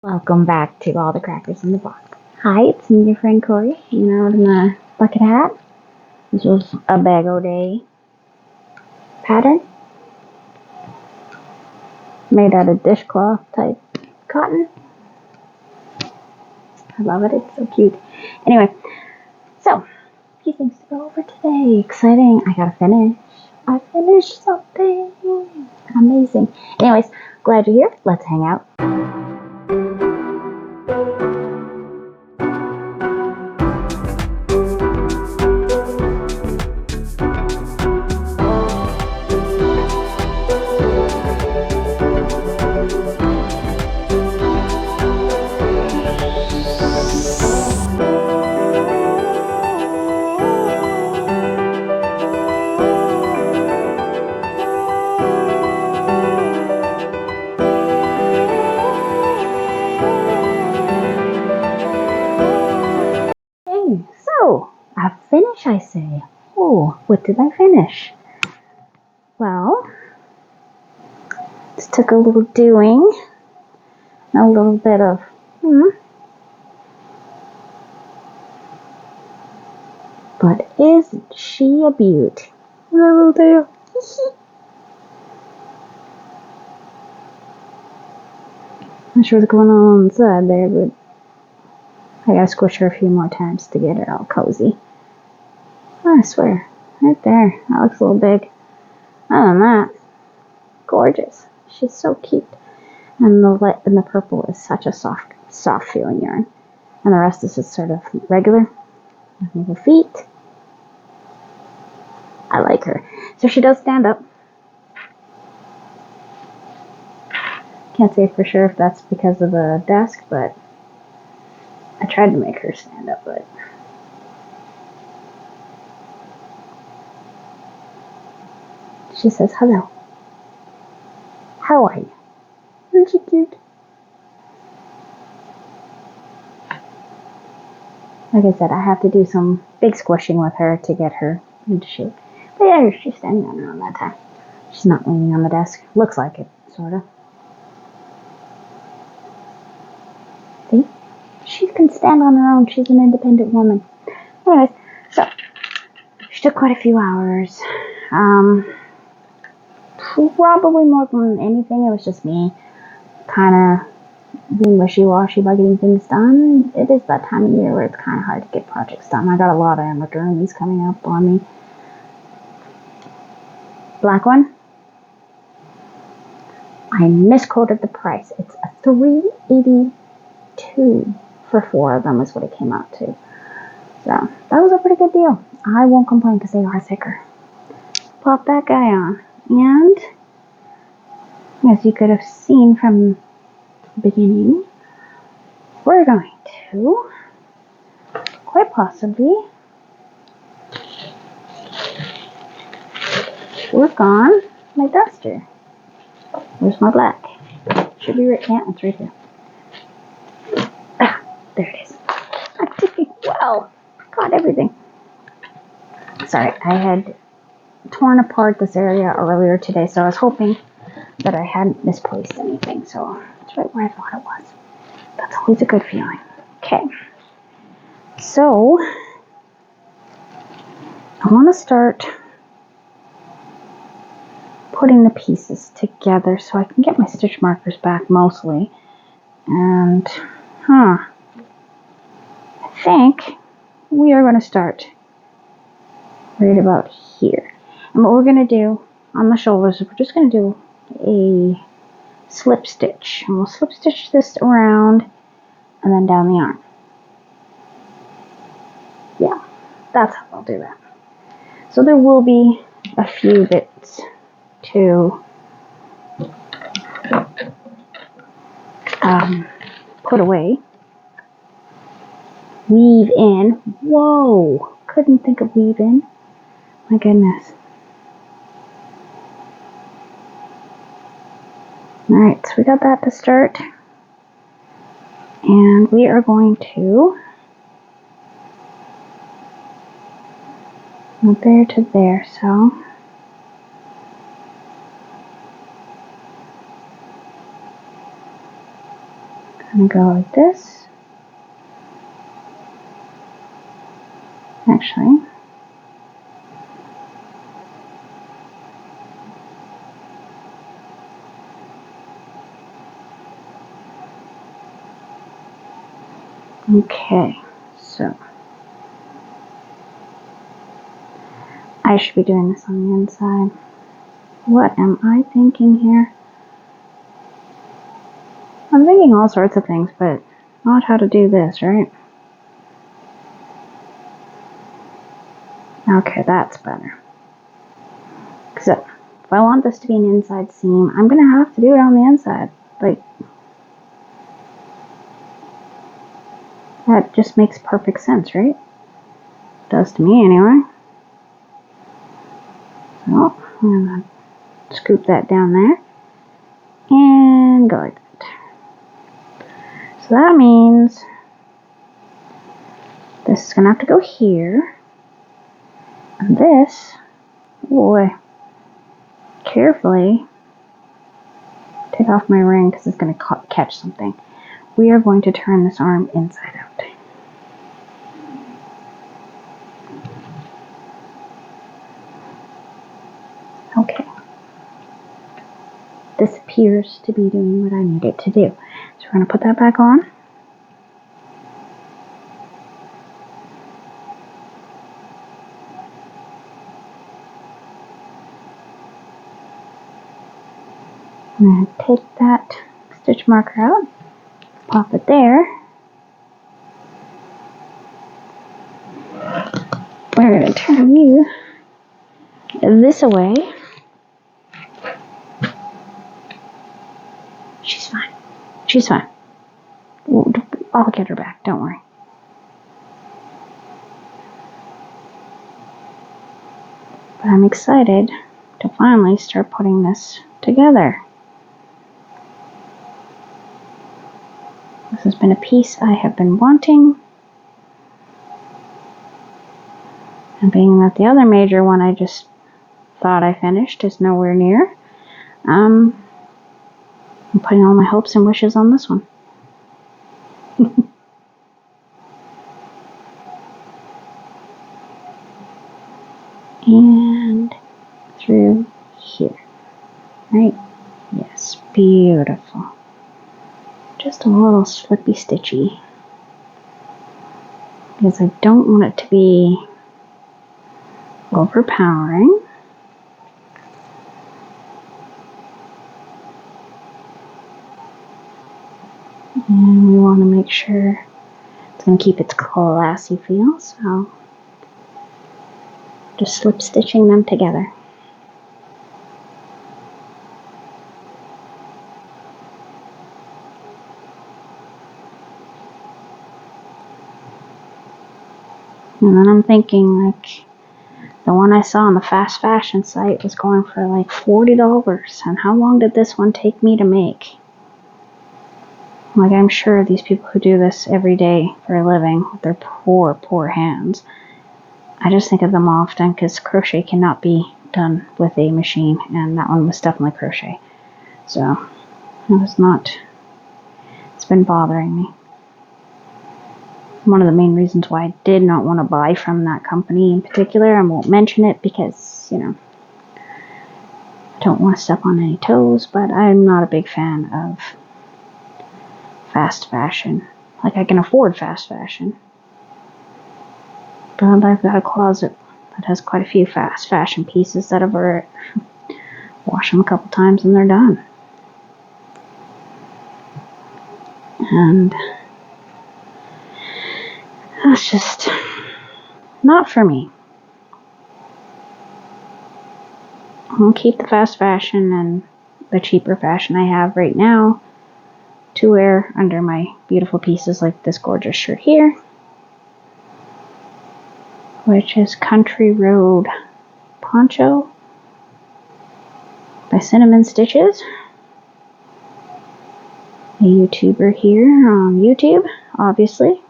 Welcome back to All the Crackers in the Box. Hi, it's me, your friend Corey, hanging out in the bucket hat. This was a bag o' day pattern made out of dishcloth type cotton. I love it, it's so cute. Anyway, so, a few things to go over today. Exciting, I gotta finish. I finished something amazing. Anyways, glad you're here. Let's hang out. Hey, so, I finished, I say. Oh, what did I finish? Well, just took a little doing, a little bit of, but isn't she a beaut? I will do. Not sure what's going on inside there, but I gotta squish her a few more times to get her all cozy. Oh, I swear, right there, that looks a little big. Other than that, gorgeous. She's so cute. And the purple is such a soft feeling yarn. And the rest is just sort of regular, with little feet. I like her. So she does stand up. Can't say for sure if that's because of the desk, but I tried to make her stand up, but she says hello. How are you? Isn't she cute? Like I said, I have to do some big squishing with her to get her into shape. But yeah, she's standing on her own that time. She's not leaning on the desk. Looks like it, sort of. See? She can stand on her own. She's an independent woman. Anyways, so she took quite a few hours. Probably more than anything, it was just me kind of being wishy-washy about getting things done. It is that time of year where it's kind of hard to get projects done. I got a lot of amigurumis coming up on me. Black one, I misquoted the price. It's a $3.82 for 4 of them is what it came out to. So that was a pretty good deal. I won't complain because they are thicker. Pop that guy on, and as you could have seen from the beginning, we're going to quite possibly work on my duster. Where's my black? Should be right, yeah, it's right here. Ah, there it is. Wow, caught everything. Sorry, I had torn apart this area earlier today, so I was hoping that I hadn't misplaced anything, so it's right where I thought it was. That's always a good feeling. Okay, so I want to start putting the pieces together so I can get my stitch markers back mostly. And, I think we are going to start right about here. And what we're going to do on the shoulders is we're just going to do a slip stitch. And we'll slip stitch this around and then down the arm. Yeah, that's how I'll do that. So there will be a few bits to put away. Weave in. Whoa! Couldn't think of weave in. My goodness. Alright, so we got that to start. And we are going to go there to there, so I'm gonna go like this. Actually, okay, so I should be doing this on the inside. What am I thinking here? I'm thinking all sorts of things, but not how to do this, right? Okay, that's better. So, if I want this to be an inside seam, I'm gonna have to do it on the inside. Like, that just makes perfect sense, right? Does to me, anyway. So, I'm gonna scoop that down there and go like that. So that means this is gonna have to go here, and this, boy, carefully take off my ring because it's gonna catch something. We are going to turn this arm inside out. Okay. This appears to be doing what I need it to do. So we're going to put that back on. I'm going to take that stitch marker out, pop it there. We're going to turn you this away. She's fine. She's fine. I'll get her back. Don't worry. But I'm excited to finally start putting this together. This has been a piece I have been wanting. And being that the other major one I just thought I finished is nowhere near, I'm putting all my hopes and wishes on this one. And through here, right? Yes, beautiful. Just a little slippy stitchy, because I don't want it to be overpowering. And we want to make sure it's going to keep its classy feel, so just slip stitching them together. And then I'm thinking, like, the one I saw on the fast fashion site was going for like $40. And how long did this one take me to make? Like, I'm sure these people who do this every day for a living with their poor, poor hands, I just think of them often because crochet cannot be done with a machine, and that one was definitely crochet. So, it was not, it's been bothering me. One of the main reasons why I did not want to buy from that company in particular, I won't mention it because, you know, I don't want to step on any toes, but I'm not a big fan of fast fashion. Like, I can afford fast fashion, but I've got a closet that has quite a few fast fashion pieces that I've already washed them a couple times and they're done. And that's just not for me. I'll keep the fast fashion and the cheaper fashion I have right now to wear under my beautiful pieces like this gorgeous shirt here, which is Country Road Poncho by Cinnamon Stitches, a YouTuber here on YouTube, obviously.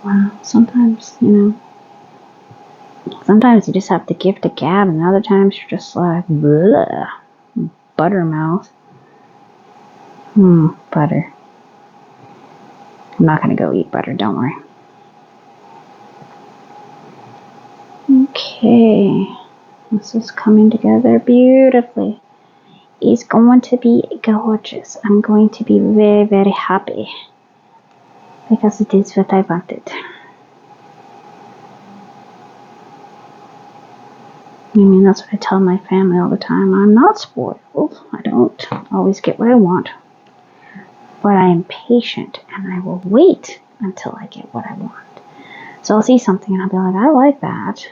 Wow, sometimes, you know, sometimes you just have to give to gab, and other times you're just like, bleh, buttermouth. Butter. I'm not going to go eat butter, don't worry. Okay. This is coming together beautifully. It's going to be gorgeous. I'm going to be very, very happy. Because it is what I wanted. I mean, that's what I tell my family all the time. I'm not spoiled. I don't always get what I want. But I am patient and I will wait until I get what I want. So I'll see something and I'll be like, I like that.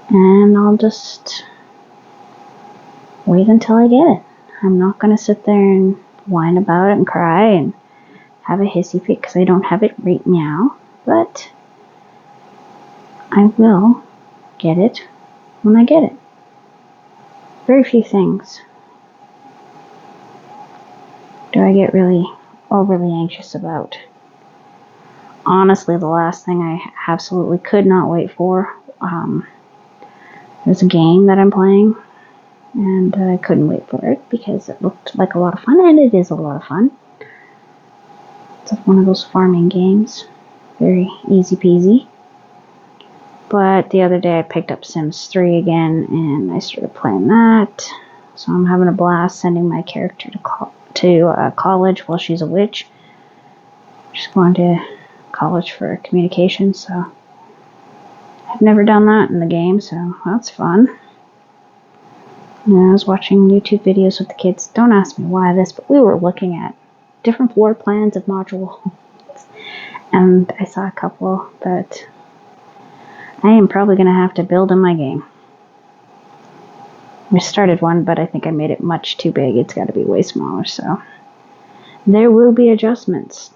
And I'll just wait until I get it. I'm not going to sit there and whine about it and cry and have a hissy fit because I don't have it right now. But I will get it when I get it. Very few things do I get really overly anxious about. Honestly, the last thing I absolutely could not wait for, there's a game that I'm playing, and I couldn't wait for it because it looked like a lot of fun, and it is a lot of fun. It's one of those farming games, very easy peasy. But the other day I picked up Sims 3 again, and I started playing that. So I'm having a blast sending my character to college while she's a witch. She's going to college for communication, so I've never done that in the game, so that's fun. And I was watching YouTube videos with the kids. Don't ask me why this, but we were looking at different floor plans of modules. And I saw a couple that I am probably going to have to build in my game. I started one, but I think I made it much too big. It's got to be way smaller, so there will be adjustments.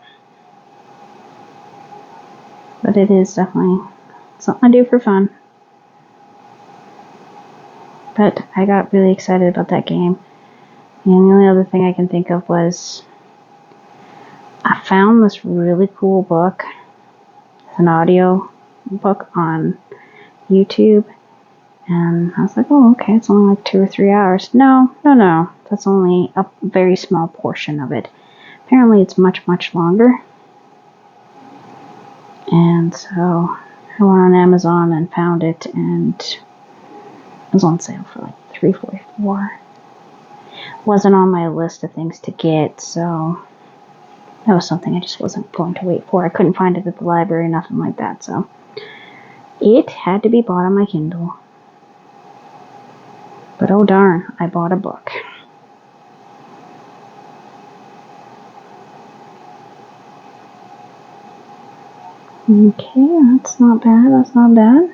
But it is definitely something I do for fun. But I got really excited about that game. And the only other thing I can think of was I found this really cool book. It's an audio book on YouTube. And I was like, oh, okay, it's only like 2 or 3 hours. No. That's only a very small portion of it. Apparently it's much, much longer. And so I went on Amazon and found it, and it was on sale for like $3.44. Wasn't on my list of things to get, so that was something I just wasn't going to wait for. I couldn't find it at the library, nothing like that, so it had to be bought on my Kindle. But oh darn, I bought a book. Okay, that's not bad.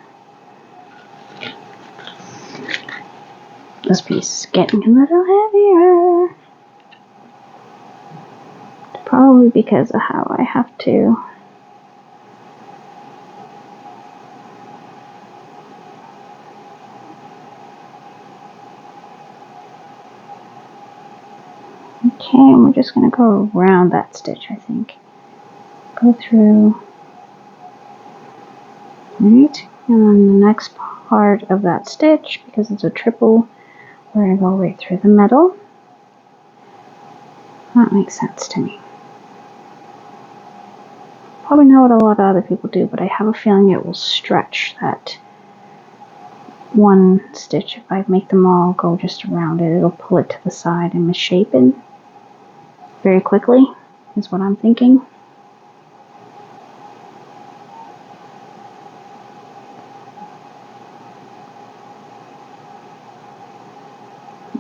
This piece is getting a little heavier. Probably because of how I have to okay, and we're just going to go around that stitch, I think. Go through. Right, and then the next part of that stitch, because it's a triple, we're going to go right through the middle. That makes sense to me. Probably not what a lot of other people do, but I have a feeling it will stretch that one stitch. If I make them all go just around it, it'll pull it to the side and misshape it very quickly, is what I'm thinking.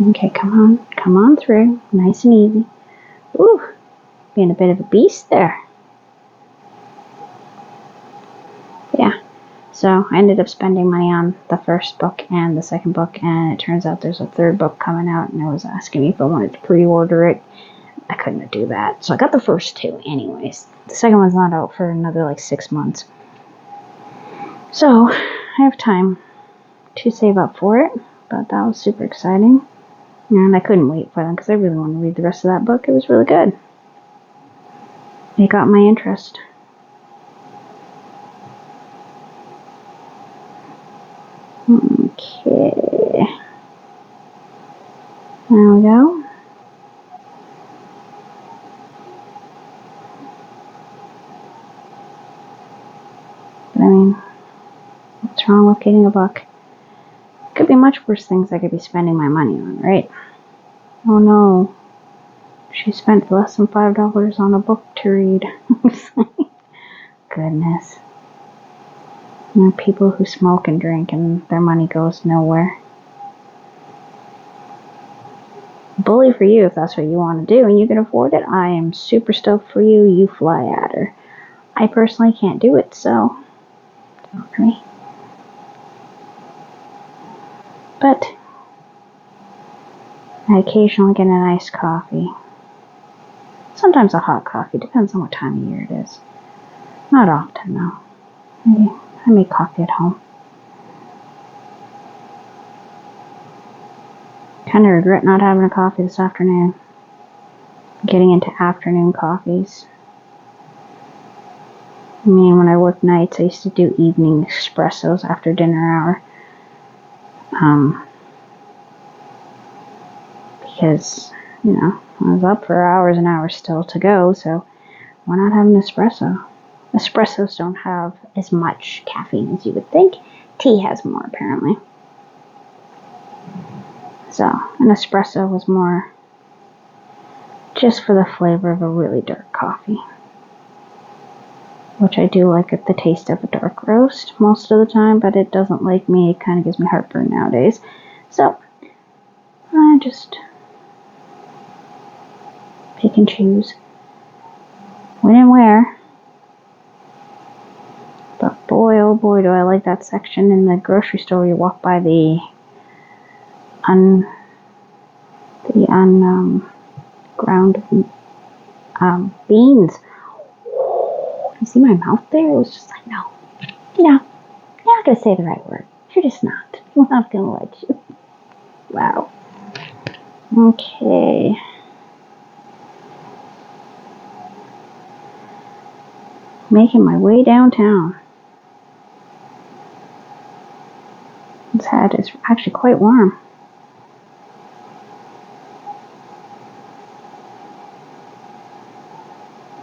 Okay, come on through, nice and easy. Ooh, being a bit of a beast there. Yeah, so I ended up spending money on the first book and the second book, and it turns out there's a third book coming out, and it was asking me if I wanted to pre-order it. I couldn't do that, so I got the first two anyways. The second one's not out for another like 6 months. So, I have time to save up for it, but that was super exciting. And I couldn't wait for them because I really want to read the rest of that book. It was really good. It got my interest. Okay. There we go. But I mean, what's wrong with getting a book? Could be much worse things I could be spending my money on, right? Oh no, she spent less than $5 on a book to read. Goodness. There are people who smoke and drink and their money goes nowhere. Bully for you if that's what you want to do and you can afford it. I am super stoked for you. You fly at her. I personally can't do it, so it's not for me. But I occasionally get a nice coffee. Sometimes a hot coffee, depends on what time of year it is. Not often, though. I make coffee at home. Kind of regret not having a coffee this afternoon. Getting into afternoon coffees. I mean, when I worked nights, I used to do evening espressos after dinner hour. Because, you know, I was up for hours and hours still to go, so why not have an espresso? Espressos don't have as much caffeine as you would think. Tea has more, apparently. So, an espresso was more just for the flavor of a really dark coffee. Which I do like the taste of a dark roast most of the time, but it doesn't like me. It kind of gives me heartburn nowadays. So, I just pick and choose when and where. But boy, oh boy, do I like that section in the grocery store. You walk by the ground beans. You see my mouth there? It was just like, no, you're not gonna say the right word. You're just not. I'm not gonna let you. Wow. Okay. Making my way downtown. This hat is actually quite warm.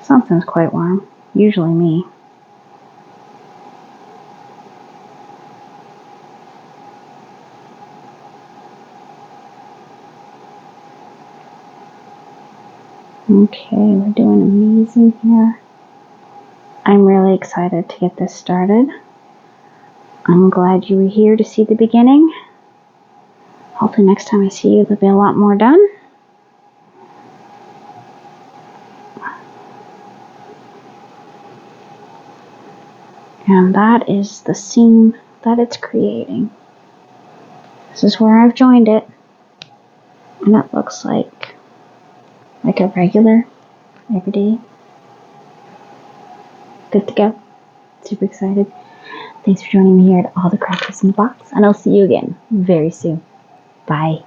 Something's quite warm. Usually me. Okay, we're doing amazing here. I'm really excited to get this started. I'm glad you were here to see the beginning. Hopefully next time I see you, there'll be a lot more done. And that is the seam that it's creating. This is where I've joined it. And it looks like a regular, everyday. Good to go. Super excited. Thanks for joining me here at All the Crackers in the Box. And I'll see you again very soon. Bye.